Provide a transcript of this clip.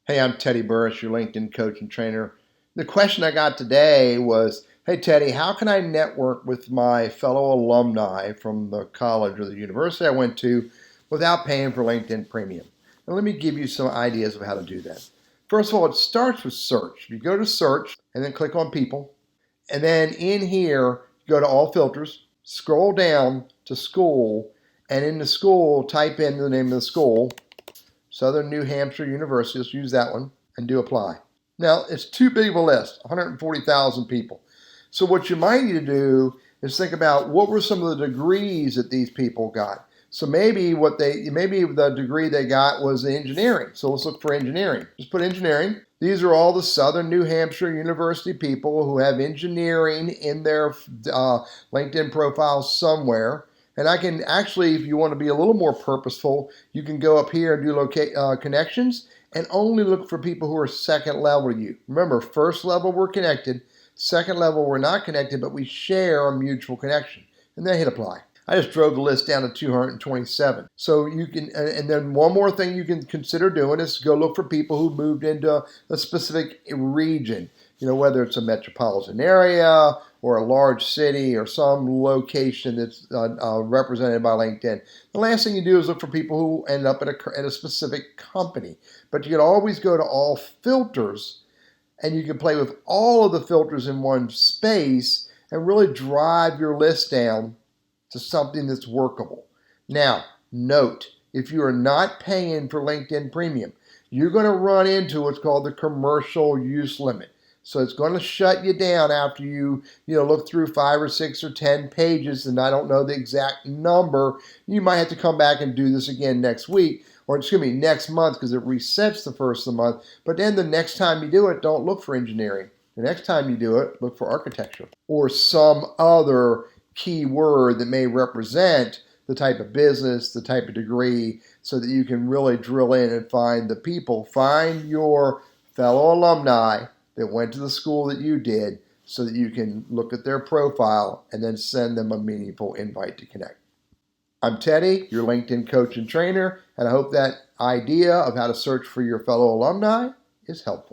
Hey, I'm Teddy Burris, your LinkedIn coach and trainer. The question I got today was, hey Teddy, how can I network with my fellow alumni from the college or the university I went to without paying for LinkedIn Premium? And let me give you some ideas of how to do that. First of all, it starts with search. You go to search and then click on people. And then in here, go to all filters, scroll down to school, and in the school, type in the name of the school. Southern New Hampshire University, let's use that one, and do apply. Now, it's too big of a list, 140,000 people. So what you might need to do is think about what were some of the degrees that these people got. So maybe the degree they got was engineering. So let's look for engineering. Just put engineering. These are all the Southern New Hampshire University people who have engineering in their LinkedIn profile somewhere. And I can actually, if you want to be a little more purposeful, you can go up here and do connections and only look for people who are second level to you. Remember, first level we're connected, second level we're not connected, but we share a mutual connection. And then hit apply. I just drove the list down to 227. So you can, and then one more thing you can consider doing is go look for people who moved into a specific region. You know, whether it's a metropolitan area or a large city or some location that's represented by LinkedIn. The last thing you do is look for people who end up at a specific company. But you can always go to all filters and you can play with all of the filters in one space and really drive your list down to something that's workable. Now, note, if you are not paying for LinkedIn Premium, you're going to run into what's called the commercial use limit. So it's going to shut you down after you look through 5 or 6 or 10 pages, and I don't know the exact number. You might have to come back and do this again next week, or next month, because it resets the first of the month. But then the next time you do it, don't look for engineering. The next time you do it, look for architecture or some other key word that may represent the type of business, the type of degree, so that you can really drill in and find the people. Find your fellow alumni that went to the school that you did so that you can look at their profile and then send them a meaningful invite to connect. I'm Teddy, your LinkedIn coach and trainer, and I hope that idea of how to search for your fellow alumni is helpful.